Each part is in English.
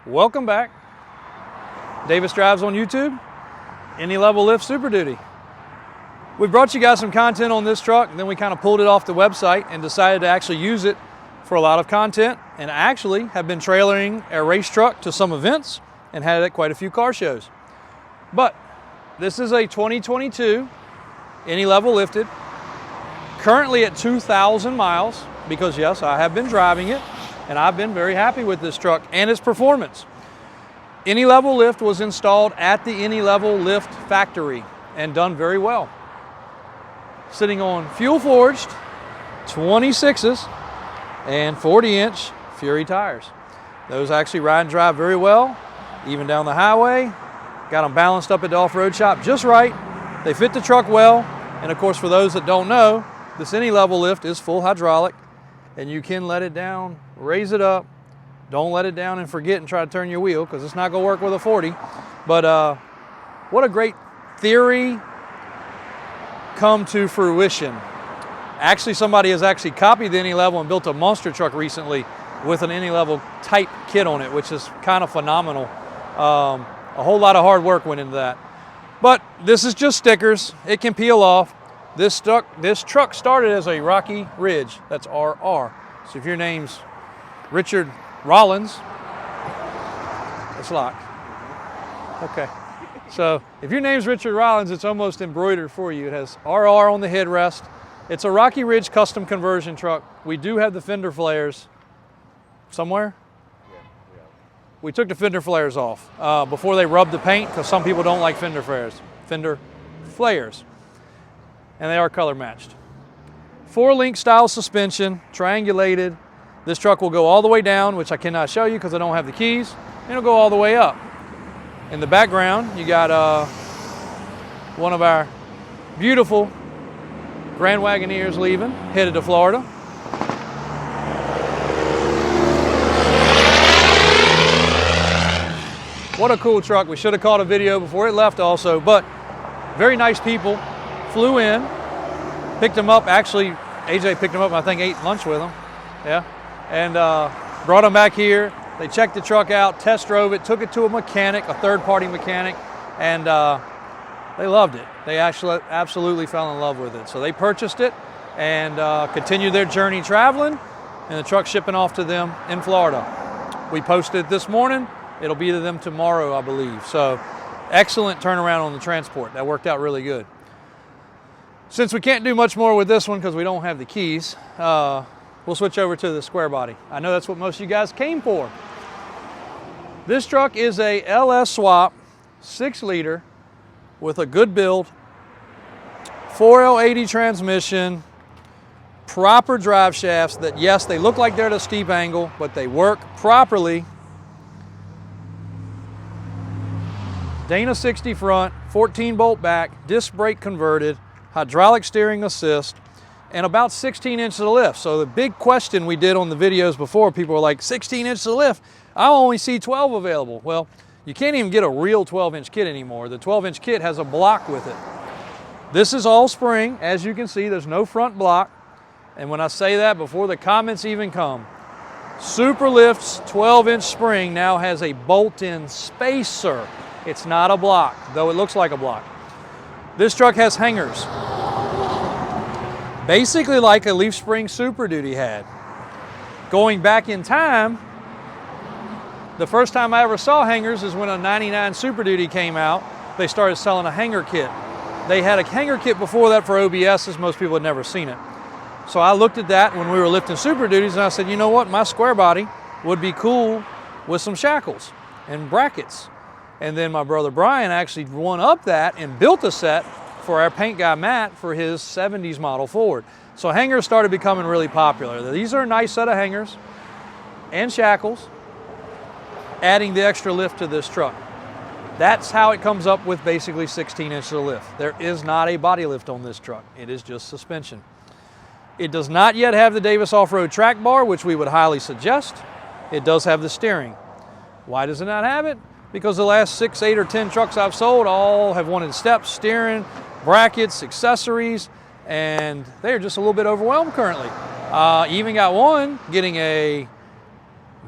Welcome back. Davis Drives on YouTube, Any Level Lift Super Duty. We brought you guys some content on this truck, and then we kind of pulled it off the website and decided to actually use it for a lot of content, and actually have been trailering a race truck to some events and had it at quite a few car shows. But this is a 2022 Any Level Lifted, currently at 2,000 miles, because yes, I have been driving it, and I've been very happy with this truck and its performance. Any Level Lift was installed at the Any Level Lift factory and done very well. Sitting on fuel forged 26s and 40-inch Fury tires. Those actually ride and drive very well, even down the highway. Got them balanced up at the off-road shop just right. They fit the truck well, and of course, for those that don't know, this Any Level Lift is full hydraulic, and you can let it down, raise it up. Don't let it down and forget and try to turn your wheel, because it's not going to work with a 40. But what a great theory come to fruition. Actually, somebody has actually copied the Any Level and built a monster truck recently with an Any Level type kit on it, which is kind of phenomenal. A whole lot of hard work went into that. But this is just stickers. It can peel off. This truck started as a Rocky Ridge. That's RR. So if your name's Richard Rollins, it's locked. Okay. So if your name's Richard Rollins, it's almost embroidered for you. It has RR on the headrest. It's a Rocky Ridge custom conversion truck. We do have the fender flares somewhere. Yeah. We took the fender flares off before they rubbed the paint, because some people don't like fender flares. And they are color matched. 4-link style suspension, triangulated. This truck will go all the way down, which I cannot show you because I don't have the keys, and it'll go all the way up. In the background, you got one of our beautiful Grand Wagoneers leaving, headed to Florida. What a cool truck. We should have caught a video before it left also, but very nice people. Flew in, picked them up. Actually, AJ picked them up and I think ate lunch with them. Yeah. And brought them back here. They checked the truck out, test drove it, took it to a mechanic, a third-party mechanic, and they loved it. They actually absolutely fell in love with it. So they purchased it and continued their journey traveling, and the truck's shipping off to them in Florida. We posted it this morning. It'll be to them tomorrow, I believe. So excellent turnaround on the transport. That worked out really good. Since we can't do much more with this one because we don't have the keys, we'll switch over to the Squarebody. I know that's what most of you guys came for. This truck is a LS swap, 6-liter, with a good build, 4L80 transmission, proper drive shafts that, yes, they look like they're at a steep angle, but they work properly. Dana 60 front, 14-bolt back, disc brake converted, hydraulic steering assist, and about 16 inches of lift. So the big question we did on the videos before, people were like, 16 inches of lift? I only see 12 available. Well, you can't even get a real 12-inch kit anymore. The 12-inch kit has a block with it. This is all spring. As you can see, there's no front block. And when I say that, before the comments even come, Superlift's 12-inch spring now has a bolt-in spacer. It's not a block, though it looks like a block. This truck has hangers, basically like a Leaf Spring Super Duty had. Going back in time, the first time I ever saw hangers is when a 99 Super Duty came out. They started selling a hanger kit. They had a hanger kit before that for OBSs. Most people had never seen it. So I looked at that when we were lifting Super Duties, and I said, you know what, my Squarebody would be cool with some shackles and brackets. And then my brother Brian actually one-upped that and built a set for our paint guy Matt for his 70s model Ford. So hangers started becoming really popular. These are a nice set of hangers and shackles, adding the extra lift to this truck. That's how it comes up with basically 16 inches of lift. There is not a body lift on this truck. It is just suspension. It does not yet have the Davis off-road track bar, which we would highly suggest. It does have the steering. Why does it not have it? Because the last 6, 8, or 10 trucks I've sold all have wanted steps, steering, brackets, accessories, and they're just a little bit overwhelmed currently. Even got one getting a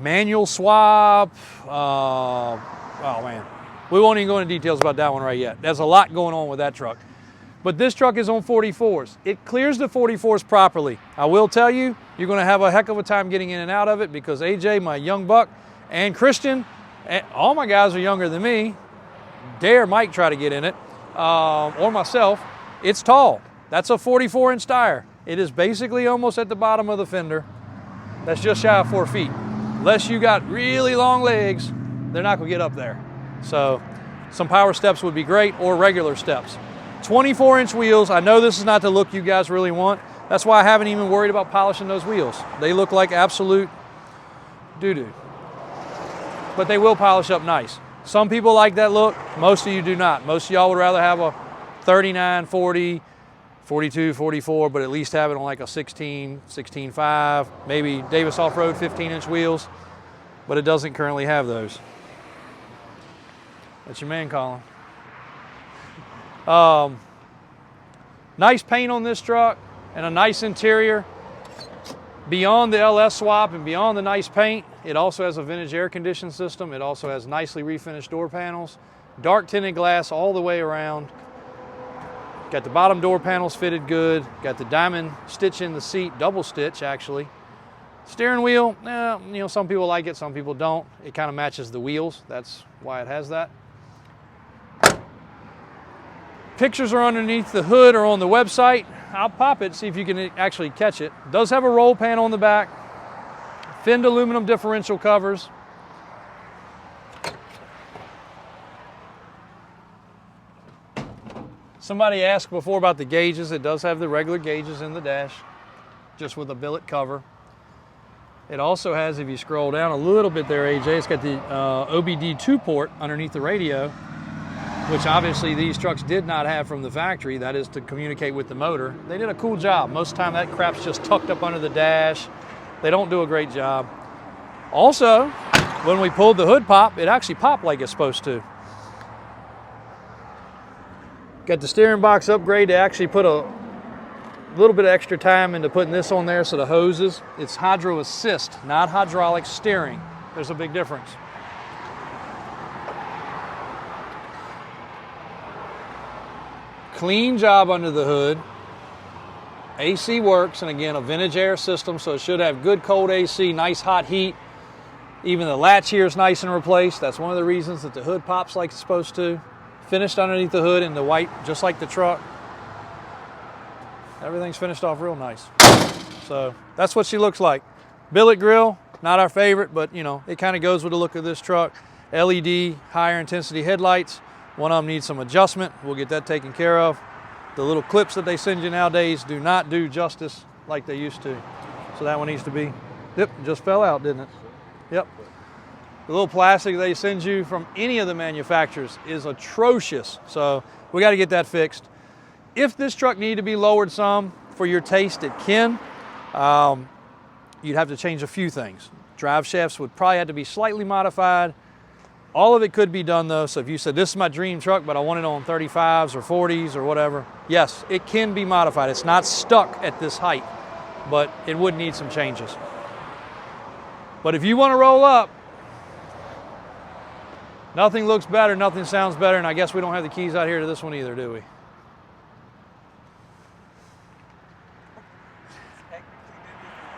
manual swap. Oh man, we won't even go into details about that one right yet. There's a lot going on with that truck. But this truck is on 44s. It clears the 44s properly. I will tell you, you're gonna have a heck of a time getting in and out of it because AJ, my young buck, and Christian, and all my guys are younger than me. Dare Mike try to get in it, or myself. It's tall. That's a 44-inch tire. It is basically almost at the bottom of the fender. That's just shy of 4 feet. Unless you got really long legs, they're not gonna get up there. So some power steps would be great, or regular steps. 24-inch wheels. I know this is not the look you guys really want. That's why I haven't even worried about polishing those wheels. They look like absolute doo-doo. But they will polish up nice. Some people like that look. Most of you do not. Most of y'all would rather have a 39, 40, 42, 44, but at least have it on like a 16, 16.5, maybe Davis Off-Road 15-inch wheels, but it doesn't currently have those. That's your man calling. Nice paint on this truck and a nice interior. Beyond the LS swap and beyond the nice paint, it also has a vintage air conditioning system. It also has nicely refinished door panels, dark tinted glass all the way around. Got the bottom door panels fitted good. Got the diamond stitch in the seat, double stitch actually. Steering wheel, you know, some people like it, some people don't. It kind of matches the wheels. That's why it has that. Pictures are underneath the hood or on the website. I'll pop it, see if you can actually catch it. It does have a roll panel on the back. Finned aluminum differential covers. Somebody asked before about the gauges. It does have the regular gauges in the dash, just with a billet cover. It also has, if you scroll down a little bit there, AJ, it's got the OBD2 port underneath the radio, which obviously these trucks did not have from the factory. That is to communicate with the motor. They did a cool job. Most of the time that crap's just tucked up under the dash. They don't do a great job. Also, when we pulled the hood pop, it actually popped like it's supposed to. Got the steering box upgrade. They actually put a little bit of extra time into putting this on there so the hoses, it's hydro assist, not hydraulic steering. There's a big difference. Clean job under the hood. AC works, and again, a vintage air system, so it should have good cold AC, nice hot heat. Even the latch here is nice and replaced. That's one of the reasons that the hood pops like it's supposed to. Finished underneath the hood in the white, just like the truck. Everything's finished off real nice. So that's what she looks like. Billet grill, not our favorite, but you know, it kind of goes with the look of this truck. LED, higher intensity headlights. One of them needs some adjustment. We'll get that taken care of. The little clips that they send you nowadays do not do justice like they used to. So that one needs to be, yep, just fell out, didn't it? Yep. The little plastic they send you from any of the manufacturers is atrocious. So we got to get that fixed. If this truck needed to be lowered some for your taste, it can. You'd have to change a few things. Drive shafts would probably have to be slightly modified. All of it could be done though. So if you said, this is my dream truck, but I want it on 35s or 40s or whatever, yes, it can be modified. It's not stuck at this height, but it would need some changes. But if you want to roll up, nothing looks better, nothing sounds better, and I guess we don't have the keys out here to this one either, do we?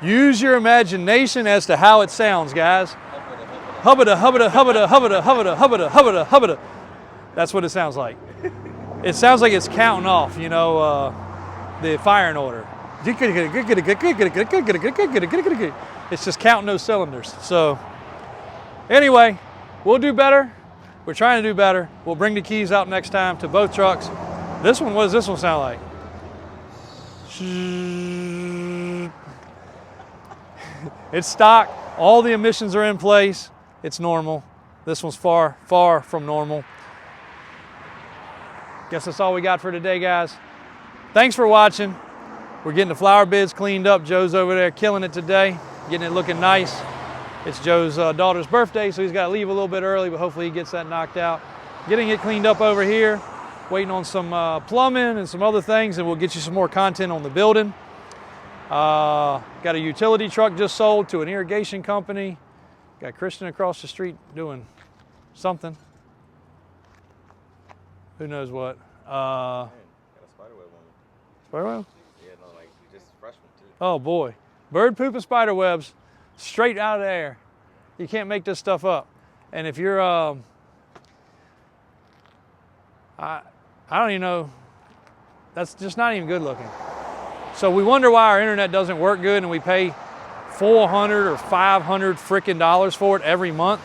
Use your imagination as to how it sounds, guys. Hubbada, hubbada, hubbada, hubbada, hubbada, hubbada, hubbada, hubbada. That's what it sounds like. It sounds like it's counting off, you know, the firing order. It's just counting those cylinders. So anyway, we'll do better. We're trying to do better. We'll bring the keys out next time to both trucks. This one, what does this one sound like? It's stock. All the emissions are in place. It's normal. This one's far, far from normal. Guess that's all we got for today, guys. Thanks for watching. We're getting the flower beds cleaned up. Joe's over there killing it today, getting it looking nice. It's Joe's daughter's birthday, so he's got to leave a little bit early, but hopefully he gets that knocked out. Getting it cleaned up over here, waiting on some plumbing and some other things, and we'll get you some more content on the building. Got a utility truck just sold to an irrigation company. Got Christian across the street doing something. Who knows what? Man, got a spider web on me. Spider web? Yeah, no, like just fresh one too. Oh boy. Bird poop and spider webs straight out of the air. You can't make this stuff up. And if you're, I don't even know, that's just not even good looking. So we wonder why our internet doesn't work good and we pay $400 or $500 frickin' dollars for it every month.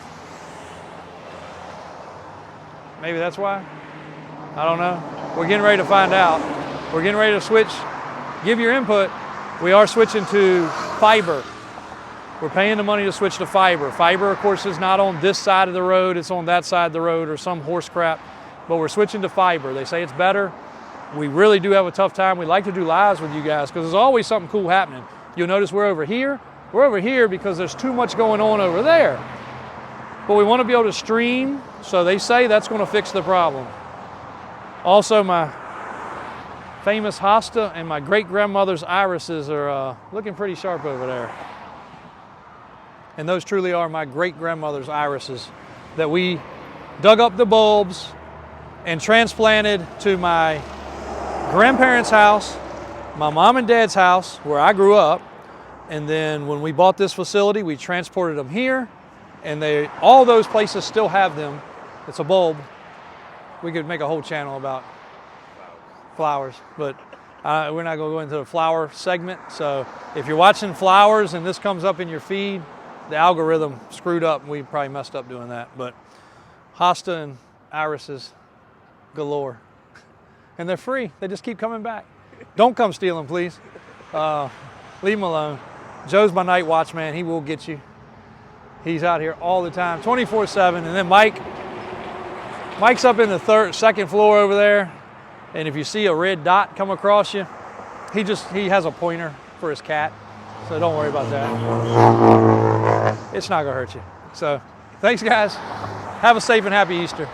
Maybe that's why. I don't know. We're getting ready to find out. We're getting ready to switch. Give your input. We are switching to fiber. We're paying the money to switch to fiber. Fiber, of course, is not on this side of the road. It's on that side of the road or some horse crap. But we're switching to fiber. They say it's better. We really do have a tough time. We like to do lives with you guys because there's always something cool happening. You'll notice we're over here. We're over here because there's too much going on over there. But we want to be able to stream, so they say that's going to fix the problem. Also, my famous hosta and my great-grandmother's irises are looking pretty sharp over there. And those truly are my great-grandmother's irises that we dug up the bulbs and transplanted to my grandparents' house, my mom and dad's house, where I grew up. And then when we bought this facility, we transported them here. And all those places still have them. It's a bulb. We could make a whole channel about flowers, but we're not going to go into the flower segment. So if you're watching flowers and this comes up in your feed, the algorithm screwed up and we probably messed up doing that. But hosta and irises galore. And they're free. They just keep coming back. Don't come steal them, please. Leave them alone. Joe's my night watchman. He will get you. He's out here all the time, 24/7. And then Mike's up in the second floor over there. And if you see a red dot come across you, he has a pointer for his cat. So don't worry about that. It's not gonna hurt you. So thanks guys. Have a safe and happy Easter.